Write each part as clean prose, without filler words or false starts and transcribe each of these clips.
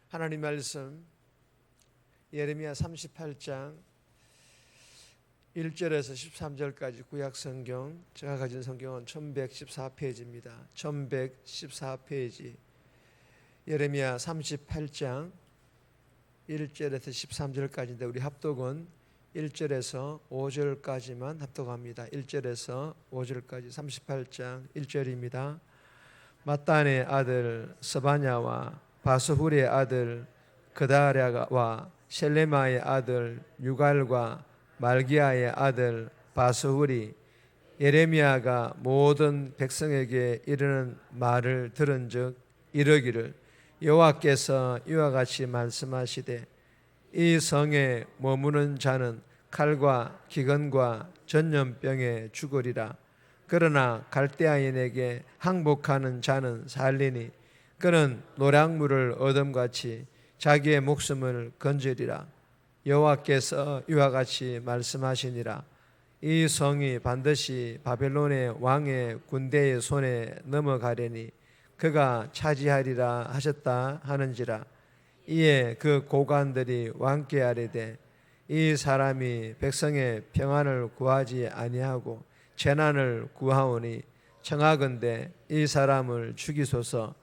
하나님 말씀 예레미야 38장 1절에서 13절까지 구약성경, 제가 가진 성경은 1114페이지입니다. 1114페이지 예레미야 38장 1절에서 13절까지인데 우리 합독은 1절에서 5절까지만 합독합니다. 1절에서 5절까지 38장 1절입니다. 마단의 아들 스바냐와 바스후리의 아들 그다랴와 셀레마의 아들 유갈과 말기야의 아들 바스후리 예레미야가 모든 백성에게 이르는 말을 들은즉 이르기를 여호와께서 이와 같이 말씀하시되 이 성에 머무는 자는 칼과 기근과 전염병에 죽으리라. 그러나 갈대아인에게 항복하는 자는 살리니 그는 노량물을 얻음같이 자기의 목숨을 건지리라. 여호와께서 이와 같이 말씀하시니라. 이 성이 반드시 바벨론의 왕의 군대의 손에 넘어가려니 그가 차지하리라 하셨다 하는지라. 이에 그 고관들이 왕께 아뢰되 이 사람이 백성의 평안을 구하지 아니하고 재난을 구하오니 청하건대 이 사람을 죽이소서.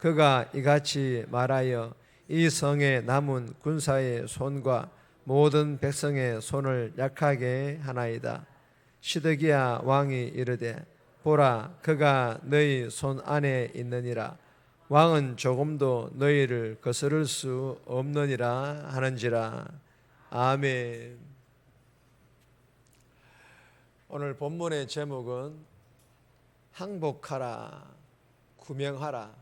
그가 이같이 말하여 이 성에 남은 군사의 손과 모든 백성의 손을 약하게 하나이다. 시드기야 왕이 이르되 보라 그가 너희 손 안에 있느니라. 왕은 조금도 너희를 거스를 수 없느니라 하는지라. 아멘. 오늘 본문의 제목은 항복하라, 구명하라.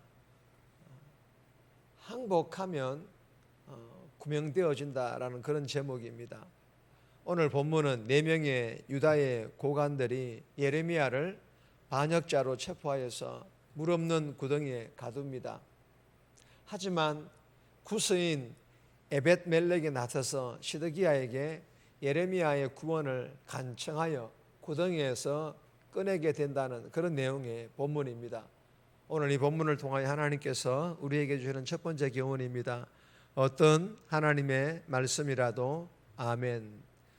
항복하면 구명되어진다라는 그런 제목입니다. 오늘 본문은 4명의 유다의 고관들이 예레미야를 반역자로 체포하여서 물 없는 구덩이에 가둡니다. 하지만 구스인 에벳멜렉이 나서서 시드기야에게 예레미야의 구원을 간청하여 구덩이에서 꺼내게 된다는 그런 내용의 본문입니다. 오늘 이 본문을 통하여 하나님께서 우리에게 주시는 첫 번째 교훈입니다. 어떤 하나님의 말씀이라도 아멘,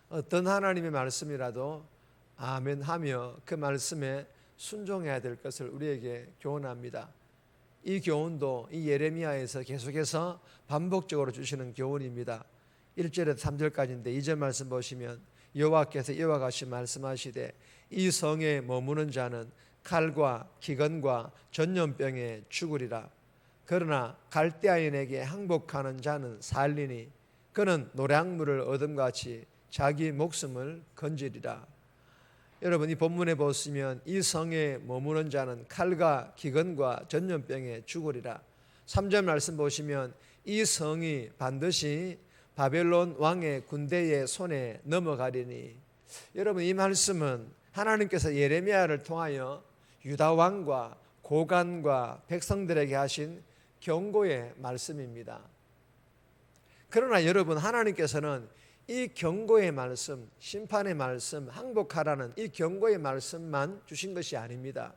어떤 하나님의 말씀이라도 아멘 하며 그 말씀에 순종해야 될 것을 우리에게 교훈합니다. 이 교훈도 이 예레미야에서 계속해서 반복적으로 주시는 교훈입니다. 1절에서 3절까지인데 2절 말씀 보시면 여호와께서 이와 같이 말씀하시되 이 성에 머무는 자는 칼과 기근과 전염병에 죽으리라. 그러나 갈대아인에게 항복하는 자는 살리니 그는 노량물을 얻음같이 자기 목숨을 건지리라. 여러분 이 본문에 보시면 이 성에 머무는 자는 칼과 기근과 전염병에 죽으리라. 3절 말씀 보시면 이 성이 반드시 바벨론 왕의 군대의 손에 넘어가리니. 여러분 이 말씀은 하나님께서 예레미야를 통하여 유다 왕과 고관과 백성들에게 하신 경고의 말씀입니다. 그러나 여러분 하나님께서는 이 경고의 말씀, 심판의 말씀, 항복하라는 이 경고의 말씀만 주신 것이 아닙니다.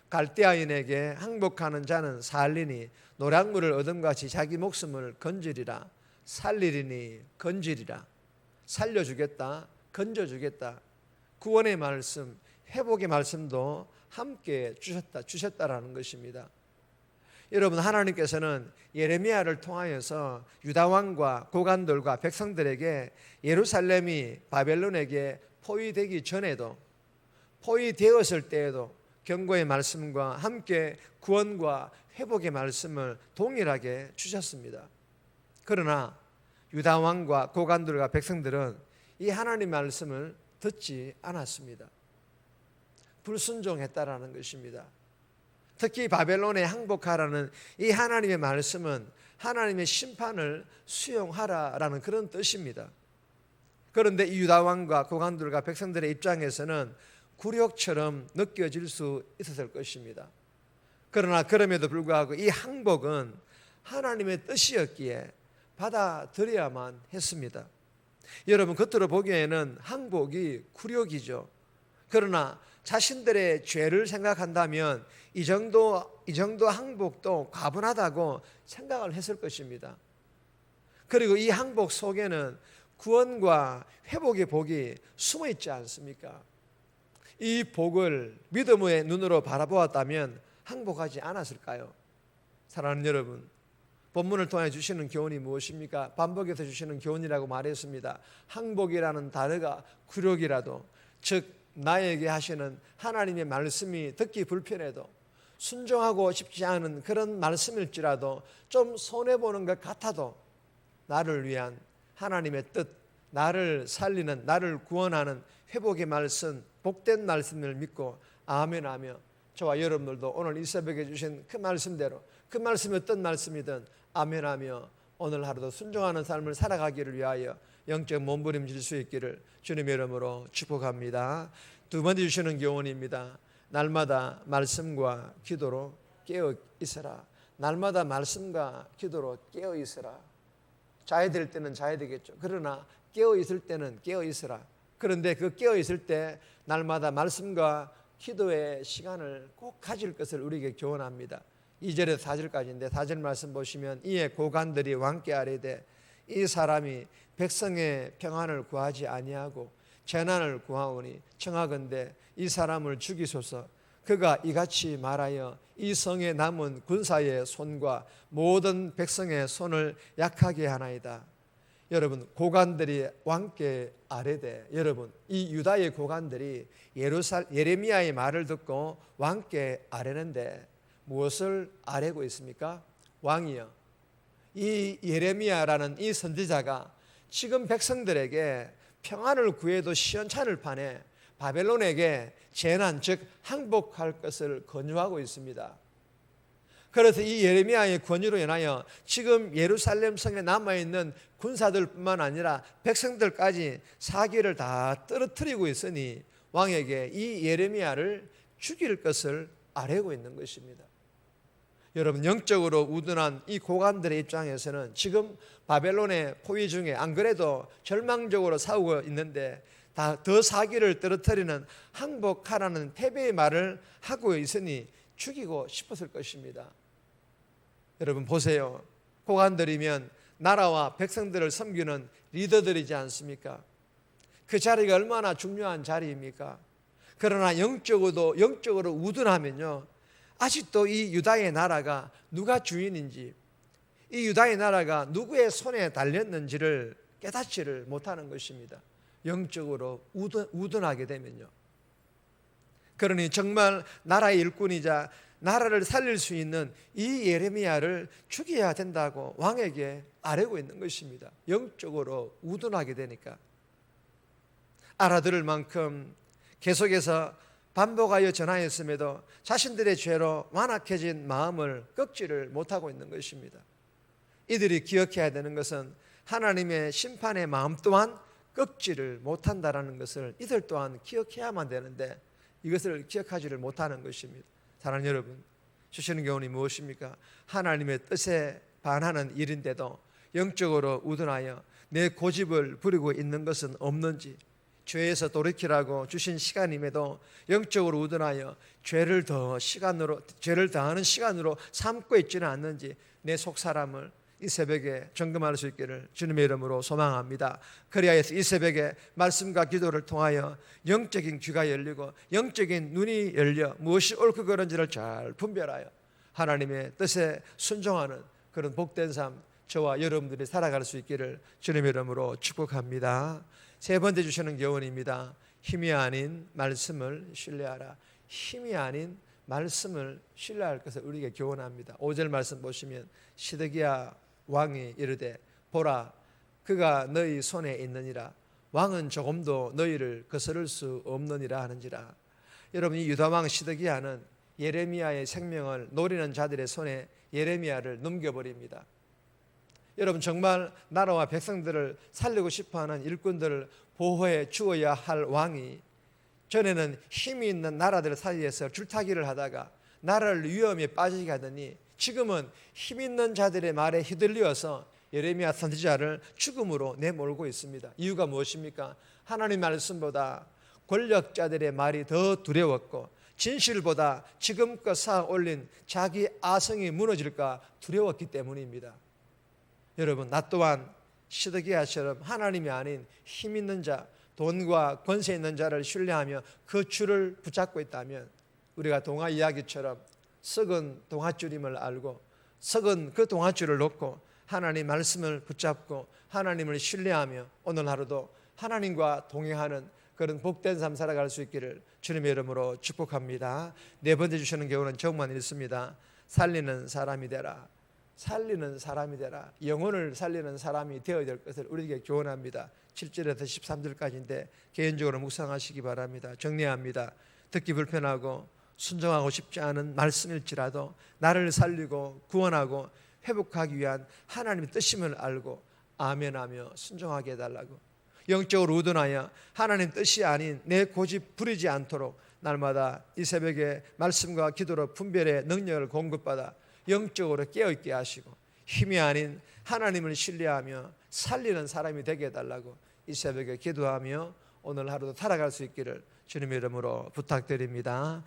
갈대아인에게 항복하는 자는 살리니 노량물을 얻음같이 자기 목숨을 건지리라. 살리리니 건지리라. 살려주겠다, 건져주겠다. 구원의 말씀, 회복의 말씀도 함께 주셨다라는 것입니다. 여러분 하나님께서는 예레미야를 통하여서 유다 왕과 고관들과 백성들에게 예루살렘이 바벨론에게 포위되기 전에도 포위되었을 때에도 경고의 말씀과 함께 구원과 회복의 말씀을 동일하게 주셨습니다. 그러나 유다 왕과 고관들과 백성들은 이 하나님 말씀을 듣지 않았습니다. 불순종했다라는 것입니다. 특히 바벨론에 항복하라는 이 하나님의 말씀은 하나님의 심판을 수용하라라는 그런 뜻입니다. 그런데 이 유다 왕과 고관들과 백성들의 입장에서는 굴욕처럼 느껴질 수 있었을 것입니다. 그러나 그럼에도 불구하고 이 항복은 하나님의 뜻이었기에 받아들여야만 했습니다. 여러분 겉으로 보기에는 항복이 굴욕이죠. 그러나 자신들의 죄를 생각한다면 이 정도 항복도 과분하다고 생각을 했을 것입니다. 그리고 이 항복 속에는 구원과 회복의 복이 숨어 있지 않습니까? 이 복을 믿음의 눈으로 바라보았다면 항복하지 않았을까요? 사랑하는 여러분, 본문을 통해 주시는 교훈이 무엇입니까? 반복해서 주시는 교훈이라고 말했습니다. 항복이라는 단어가 굴욕이라도, 즉 나에게 하시는 하나님의 말씀이 듣기 불편해도 순종하고 싶지 않은 그런 말씀일지라도 좀 손해보는 것 같아도 나를 위한 하나님의 뜻, 나를 살리는, 나를 구원하는 회복의 말씀, 복된 말씀을 믿고 아멘하며 저와 여러분들도 오늘 이 새벽에 주신 그 말씀대로, 그 말씀이 어떤 말씀이든 아멘하며 오늘 하루도 순종하는 삶을 살아가기를 위하여 영적 몸부림질 수 있기를 주님의 이름으로 축복합니다. 두 번째 주시는 교훈입니다. 날마다 말씀과 기도로 깨어 있으라. 날마다 말씀과 기도로 깨어 있으라. 자야 될 때는 자야 되겠죠. 그러나 깨어 있을 때는 깨어 있으라. 그런데 그 깨어 있을 때 날마다 말씀과 기도의 시간을 꼭 가질 것을 우리에게 교훈합니다. 2절에서 4절까지인데 4절 말씀 보시면 이에 고관들이 왕께 아뢰되 이 사람이 백성의 평안을 구하지 아니하고 재난을 구하오니 청하건대 이 사람을 죽이소서. 그가 이같이 말하여 이 성에 남은 군사의 손과 모든 백성의 손을 약하게 하나이다. 여러분, 고관들이 왕께 아뢰되, 여러분 이 유다의 고관들이 예레미야의 말을 듣고 왕께 아뢰는데 무엇을 아뢰고 있습니까? 왕이여, 이 예레미야라는 이 선지자가 지금 백성들에게 평안을 구해도 시원찮을 판에 바벨론에게 재난, 즉 항복할 것을 권유하고 있습니다. 그래서 이 예레미야의 권유로 인하여 지금 예루살렘 성에 남아있는 군사들뿐만 아니라 백성들까지 사기를 다 떨어뜨리고 있으니 왕에게 이 예레미야를 죽일 것을 아뢰고 있는 것입니다. 여러분, 영적으로 우둔한 이 고관들의 입장에서는 지금 바벨론의 포위 중에 안 그래도 절망적으로 싸우고 있는데 더 사기를 떨어뜨리는 항복하라는 패배의 말을 하고 있으니 죽이고 싶었을 것입니다. 여러분 보세요. 고관들이면 나라와 백성들을 섬기는 리더들이지 않습니까? 그 자리가 얼마나 중요한 자리입니까? 그러나 영적으로 우둔하면요, 아직도 이 유다의 나라가 누가 주인인지, 이 유다의 나라가 누구의 손에 달렸는지를 깨닫지를 못하는 것입니다. 영적으로 우둔하게 되면요. 그러니 정말 나라의 일꾼이자 나라를 살릴 수 있는 이 예레미야를 죽여야 된다고 왕에게 아뢰고 있는 것입니다. 영적으로 우둔하게 되니까. 알아들을 만큼 계속해서 반복하여 전하였음에도 자신들의 죄로 완악해진 마음을 꺾지를 못하고 있는 것입니다. 이들이 기억해야 되는 것은 하나님의 심판의 마음 또한 꺾지를 못한다라는 것을 이들 또한 기억해야만 되는데 이것을 기억하지를 못하는 것입니다. 사랑하는 여러분, 주시는 교훈이 무엇입니까? 하나님의 뜻에 반하는 일인데도 영적으로 우둔하여 내 고집을 부리고 있는 것은 없는지, 죄에서 돌이키라고 주신 시간임에도 영적으로 우둔하여 죄를 더하는 시간으로 삼고 있지는 않는지 내 속사람을 이 새벽에 점검할 수 있기를 주님의 이름으로 소망합니다. 그리하여서 이 새벽에 말씀과 기도를 통하여 영적인 귀가 열리고 영적인 눈이 열려 무엇이 옳고 그른지를 잘 분별하여 하나님의 뜻에 순종하는 그런 복된 삶 저와 여러분들이 살아갈 수 있기를 주님의 이름으로 축복합니다. 세 번째 주시는 교훈입니다. 힘이 아닌 말씀을 신뢰하라. 힘이 아닌 말씀을 신뢰할 것을 우리에게 교훈합니다. 5절 말씀 보시면 시드기야 왕이 이르되 보라 그가 너희 손에 있느니라. 왕은 조금도 너희를 거스를 수 없느니라 하는지라. 여러분, 이 유다왕 시드기야는 예레미야의 생명을 노리는 자들의 손에 예레미야를 넘겨버립니다. 여러분, 정말 나라와 백성들을 살리고 싶어하는 일꾼들을 보호해 주어야 할 왕이 전에는 힘이 있는 나라들 사이에서 줄타기를 하다가 나라를 위험에 빠지게 하더니 지금은 힘 있는 자들의 말에 휘둘려서 예레미야 선지자를 죽음으로 내몰고 있습니다. 이유가 무엇입니까? 하나님 말씀보다 권력자들의 말이 더 두려웠고 진실보다 지금껏 쌓아 올린 자기 아성이 무너질까 두려웠기 때문입니다. 여러분, 나 또한 시드기야처럼 하나님이 아닌 힘 있는 자, 돈과 권세 있는 자를 신뢰하며 그 줄을 붙잡고 있다면 우리가 동화 이야기처럼 썩은 동화줄임을 알고 썩은 그 동화줄을 놓고 하나님 말씀을 붙잡고 하나님을 신뢰하며 오늘 하루도 하나님과 동행하는 그런 복된 삶 살아갈 수 있기를 주님의 이름으로 축복합니다. 네 번째 주시는 교훈은 정말 있습니다. 살리는 사람이 되라. 살리는 사람이 되라. 영혼을 살리는 사람이 되어야 될 것을 우리에게 교훈합니다. 7절에서 13절까지인데 개인적으로 묵상하시기 바랍니다. 정리합니다. 듣기 불편하고 순종하고 싶지 않은 말씀일지라도 나를 살리고 구원하고 회복하기 위한 하나님의 뜻임을 알고 아멘하며 순종하게 해달라고, 영적으로 우둔하여 하나님 뜻이 아닌 내 고집 부리지 않도록 날마다 이 새벽에 말씀과 기도로 분별의 능력을 공급받아 영적으로 깨어있게 하시고 힘이 아닌 하나님을 신뢰하며 살리는 사람이 되게 해달라고 이 새벽에 기도하며 오늘 하루도 살아갈 수 있기를 주님의 이름으로 부탁드립니다.